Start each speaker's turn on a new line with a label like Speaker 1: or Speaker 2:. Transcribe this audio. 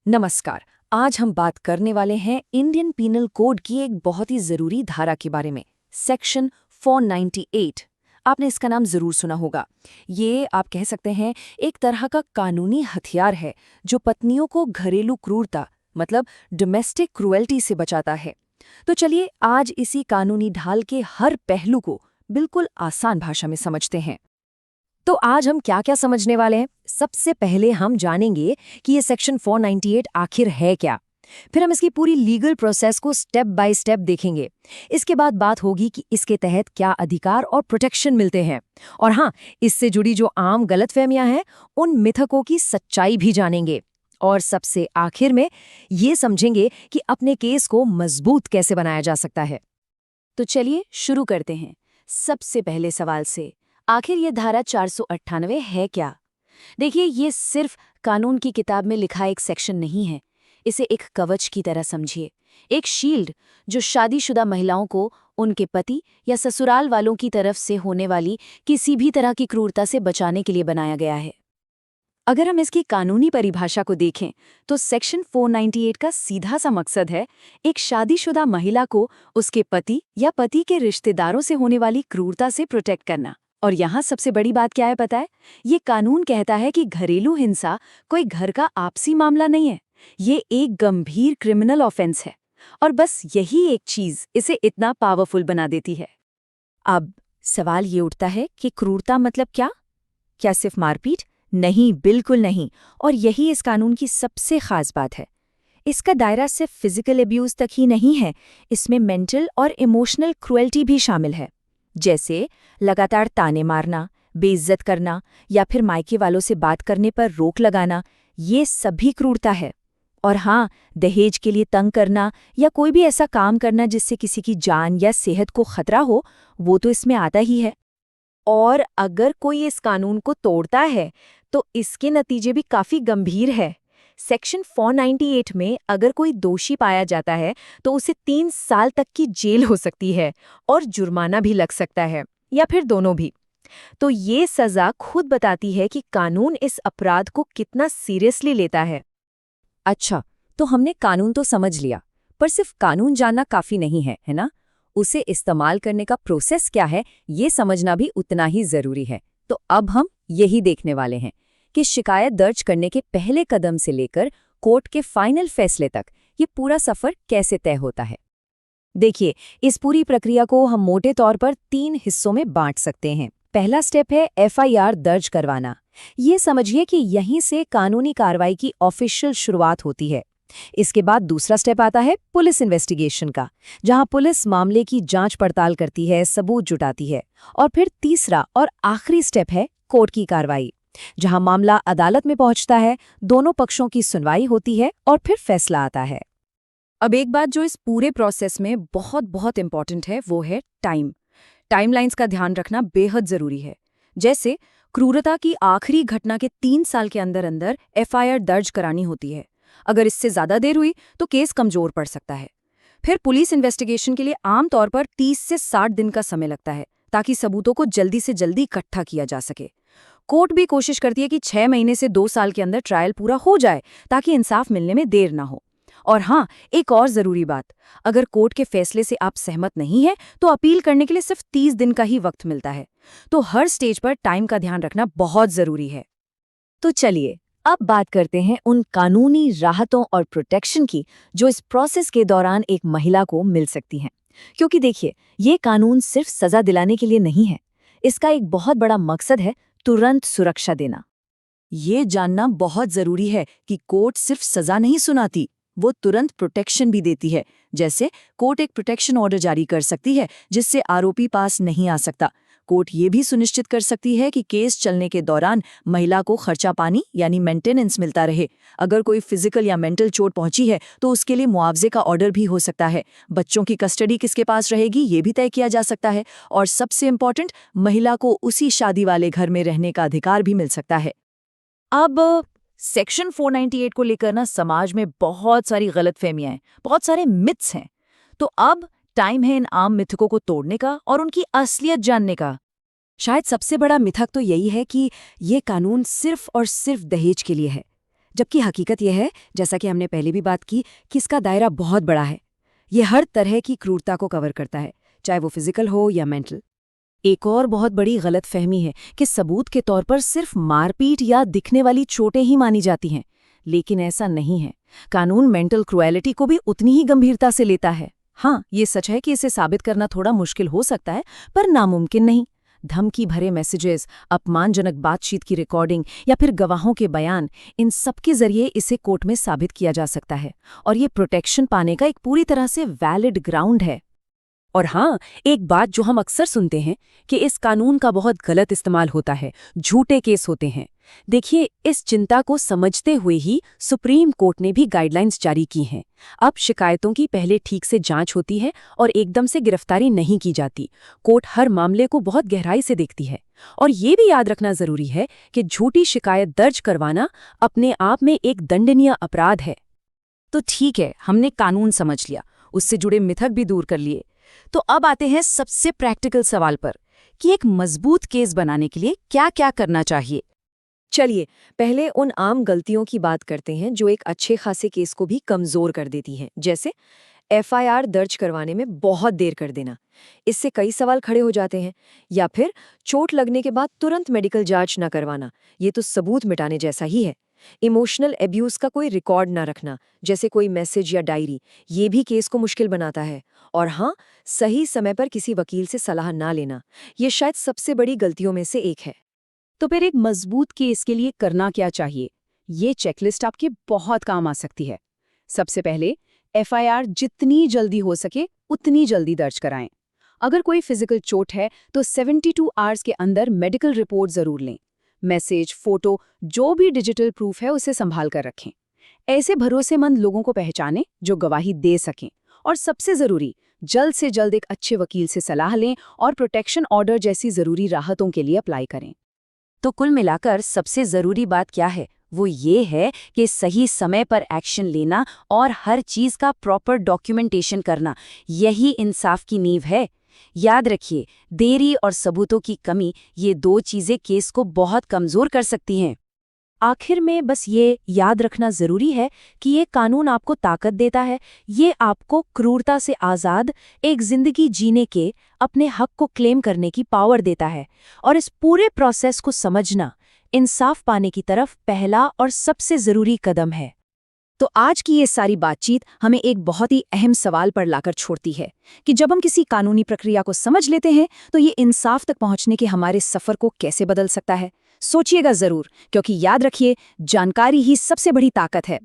Speaker 1: नमस्कार। आज हम बात करने वाले हैं इंडियन पीनल कोड की एक बहुत ही ज़रूरी धारा के बारे में, सेक्शन 498। आपने इसका नाम ज़रूर सुना होगा। ये आप कह सकते हैं एक तरह का कानूनी हथियार है जो पत्नियों को घरेलू क्रूरता मतलब डोमेस्टिक क्रूएल्टी से बचाता है। तो चलिए आज इसी कानूनी ढाल के हर पहलू को बिल्कुल आसान भाषा में समझते हैं। तो आज हम क्या क्या समझने वाले हैं? सबसे पहले हम जानेंगे कि ये सेक्शन 498 आखिर है क्या। फिर हम इसकी पूरी लीगल प्रोसेस को स्टेप बाय स्टेप देखेंगे। इसके बाद बात होगी कि इसके तहत क्या अधिकार और प्रोटेक्शन मिलते हैं। और हाँ, इससे जुड़ी जो आम गलतफहमियां हैं, उन मिथकों की सच्चाई भी जानेंगे। और सबसे आखिर में ये समझेंगे कि अपने केस को मजबूत कैसे बनाया जा सकता है। तो चलिए शुरू करते हैं सबसे पहले सवाल से। आखिर ये धारा 498 है क्या? देखिए, ये सिर्फ कानून की किताब में लिखा एक सेक्शन नहीं है। इसे एक कवच की तरह समझिए, एक शील्ड जो शादीशुदा महिलाओं को उनके पति या ससुराल वालों की तरफ से होने वाली किसी भी तरह की क्रूरता से बचाने के लिए बनाया गया है। अगर हम इसकी कानूनी परिभाषा को देखें तो सेक्शन 498 का सीधा सा मकसद है एक शादीशुदा महिला को उसके पति या पति के रिश्तेदारों से होने वाली क्रूरता से प्रोटेक्ट करना। और यहाँ सबसे बड़ी बात क्या है पता है? ये कानून कहता है कि घरेलू हिंसा कोई घर का आपसी मामला नहीं है, ये एक गंभीर क्रिमिनल ऑफेंस है। और बस यही एक चीज इसे इतना पावरफुल बना देती है। अब सवाल ये उठता है कि क्रूरता मतलब क्या? क्या सिर्फ मारपीट? नहीं, बिल्कुल नहीं। और यही इस कानून की सबसे खास बात है। इसका दायरा सिर्फ फिजिकल एब्यूज तक ही नहीं है, इसमें मेंटल और इमोशनल क्रुएल्टी भी शामिल है। जैसे लगातार ताने मारना, बेइज्जत करना या फिर मायके वालों से बात करने पर रोक लगाना, ये सभी क्रूरता है। और हाँ, दहेज के लिए तंग करना या कोई भी ऐसा काम करना जिससे किसी की जान या सेहत को खतरा हो, वो तो इसमें आता ही है। और अगर कोई इस कानून को तोड़ता है तो इसके नतीजे भी काफी गंभीर है। सेक्शन 498 में अगर कोई दोषी पाया जाता है तो उसे 3 साल तक की जेल हो सकती है और जुर्माना भी लग सकता है, या फिर दोनों भी। तो ये सजा खुद बताती है कि कानून इस अपराध को कितना सीरियसली लेता है। अच्छा, तो हमने कानून तो समझ लिया, पर सिर्फ कानून जानना काफी नहीं है, है ना? उसे इस्तेमाल करने का प्रोसेस क्या है, ये समझना भी उतना ही जरूरी है। तो अब हम यही देखने वाले हैं कि शिकायत दर्ज करने के पहले कदम से लेकर कोर्ट के फाइनल फैसले तक ये पूरा सफर कैसे तय होता है। देखिए, इस पूरी प्रक्रिया को हम मोटे तौर पर 3 हिस्सों में बांट सकते हैं। पहला स्टेप है एफआईआर दर्ज करवाना। ये समझिए कि यहीं से कानूनी कार्रवाई की ऑफिशियल शुरुआत होती है। इसके बाद दूसरा स्टेप आता है पुलिस इन्वेस्टिगेशन का, जहां पुलिस मामले की जांच पड़ताल करती है, सबूत जुटाती है। और फिर तीसरा और आखिरी स्टेप है कोर्ट की कार्रवाई, जहां मामला अदालत में पहुंचता है, दोनों पक्षों की सुनवाई होती है और फिर फैसला आता है। अब एक बात जो इस पूरे प्रोसेस में बहुत बहुत इंपॉर्टेंट है, वो है टाइमलाइंस का ध्यान रखना बेहद जरूरी है। जैसे क्रूरता की आखिरी घटना के 3 साल के अंदर अंदर एफआईआर दर्ज करानी होती है। अगर इससे ज्यादा देर हुई तो केस कमजोर पड़ सकता है। फिर पुलिस इन्वेस्टिगेशन के लिए आमतौर पर 30 से 60 दिन का समय लगता है, ताकि सबूतों को जल्दी से जल्दी इकट्ठा किया जा सके। कोर्ट भी कोशिश करती है कि 6 महीने से 2 साल के अंदर ट्रायल पूरा हो जाए, ताकि इंसाफ मिलने में देर ना हो। और हाँ, एक और जरूरी बात, अगर कोर्ट के फैसले से आप सहमत नहीं हैं तो अपील करने के लिए सिर्फ 30 दिन का ही वक्त मिलता है। तो हर स्टेज पर टाइम का ध्यान रखना बहुत जरूरी है। तो चलिए अब बात करते हैं उन कानूनी राहतों और प्रोटेक्शन की जो इस प्रोसेस के दौरान एक महिला को मिल सकती हैं। क्योंकि देखिए, ये कानून सिर्फ सजा दिलाने के लिए नहीं है, इसका एक बहुत बड़ा मकसद है तुरंत सुरक्षा देना। ये जानना बहुत जरूरी है कि कोर्ट सिर्फ सजा नहीं सुनाती, वो तुरंत प्रोटेक्शन भी देती है। जैसे कोर्ट एक प्रोटेक्शन ऑर्डर जारी कर सकती है जिससे आरोपी पास नहीं आ सकता। कोर्ट ये भी सुनिश्चित कर सकती है कि केस चलने के दौरान महिला को खर्चा पानी यानी मेंटेनेंस मिलता रहे। अगर कोई फिजिकल या मेंटल चोट पहुंची है तो उसके लिए मुआवजे का ऑर्डर भी हो सकता है। बच्चों की कस्टडी किसके पास रहेगी ये भी तय किया जा सकता है। और सबसे इम्पोर्टेंट, महिला को उसी शादी वाले घर में रहने का अधिकार भी मिल सकता है। अब सेक्शन 498 को लेकर ना समाज में बहुत सारी गलतफहमियां हैं, बहुत सारे मिथ्स हैं। तो अब टाइम है इन आम मिथकों को तोड़ने का और उनकी असलियत जानने का। शायद सबसे बड़ा मिथक तो यही है कि ये कानून सिर्फ और सिर्फ दहेज के लिए है। जबकि हकीकत यह है, जैसा कि हमने पहले भी बात की, कि इसका दायरा बहुत बड़ा है। ये हर तरह की क्रूरता को कवर करता है, चाहे वो फिजिकल हो या मेंटल। एक और बहुत बड़ी गलतफहमी है कि सबूत के तौर पर सिर्फ मारपीट या दिखने वाली चोटें ही मानी जाती हैं, लेकिन ऐसा नहीं है। कानून मेंटल क्रुएलिटी को भी उतनी ही गंभीरता से लेता है। हाँ, ये सच है कि इसे साबित करना थोड़ा मुश्किल हो सकता है, पर नामुमकिन नहीं। धमकी भरे मैसेजेस, अपमानजनक बातचीत की रिकॉर्डिंग या फिर गवाहों के बयान, इन सब के जरिए इसे कोर्ट में साबित किया जा सकता है, और ये प्रोटेक्शन पाने का एक पूरी तरह से वैलिड ग्राउंड है। और हाँ, एक बात जो हम अक्सर सुनते हैं कि इस कानून का बहुत गलत इस्तेमाल होता है, झूठे केस होते हैं। देखिए, इस चिंता को समझते हुए ही सुप्रीम कोर्ट ने भी गाइडलाइंस जारी की हैं। अब शिकायतों की पहले ठीक से जांच होती है और एकदम से गिरफ्तारी नहीं की जाती। कोर्ट हर मामले को बहुत गहराई से देखती है। और ये भी याद रखना जरूरी है कि झूठी शिकायत दर्ज करवाना अपने आप में एक दंडनीय अपराध है। तो ठीक है, हमने कानून समझ लिया, उससे जुड़े मिथक भी दूर कर लिए। तो अब आते हैं सबसे प्रैक्टिकल सवाल पर कि एक मजबूत केस बनाने के लिए क्या क्या करना चाहिए। चलिए, पहले उन आम गलतियों की बात करते हैं जो एक अच्छे खासे केस को भी कमजोर कर देती हैं, जैसे एफआईआर दर्ज करवाने में बहुत देर कर देना। इससे कई सवाल खड़े हो जाते हैं। या फिर चोट लगने के बाद तुरंत मेडिकल जांच न करवाना, ये तो सबूत मिटाने जैसा ही है। इमोशनल एब्यूज का कोई रिकॉर्ड ना रखना, जैसे कोई मैसेज या डायरी, ये भी केस को मुश्किल बनाता है। और हाँ, सही समय पर किसी वकील से सलाह ना लेना, ये शायद सबसे बड़ी गलतियों में से एक है।
Speaker 2: तो फिर एक मजबूत केस के लिए करना क्या चाहिए? ये चेकलिस्ट आपके बहुत काम आ सकती है। सबसे पहले एफआईआर जितनी जल्दी हो सके उतनी जल्दी दर्ज कराएं। अगर कोई फिजिकल चोट है तो 72 आवर्स के अंदर मेडिकल रिपोर्ट जरूर लें। मैसेज, फोटो, जो भी डिजिटल प्रूफ है उसे संभाल कर रखें। ऐसे भरोसेमंद लोगों को पहचानें जो गवाही दे सकें। और सबसे जरूरी, जल्द से जल्द एक अच्छे वकील से सलाह लें और प्रोटेक्शन ऑर्डर जैसी जरूरी राहतों के लिए अप्लाई करें।
Speaker 1: तो कुल मिलाकर सबसे जरूरी बात क्या है? वो ये है कि सही समय पर एक्शन लेना और हर चीज का प्रॉपर डॉक्यूमेंटेशन करना, यही इंसाफ की नींव है। याद रखिए, देरी और सबूतों की कमी, ये दो चीजें केस को बहुत कमजोर कर सकती हैं। आखिर में बस ये याद रखना जरूरी है कि ये कानून आपको ताकत देता है, ये आपको क्रूरता से आज़ाद एक जिंदगी जीने के, अपने हक को क्लेम करने की पावर देता है। और इस पूरे प्रोसेस को समझना इंसाफ पाने की तरफ पहला और सबसे जरूरी कदम है। तो आज की ये सारी बातचीत हमें एक बहुत ही अहम सवाल पर लाकर छोड़ती है कि जब हम किसी कानूनी प्रक्रिया को समझ लेते हैं तो ये इंसाफ तक पहुंचने के हमारे सफर को कैसे बदल सकता है। सोचिएगा जरूर, क्योंकि याद रखिए, जानकारी ही सबसे बड़ी ताकत है।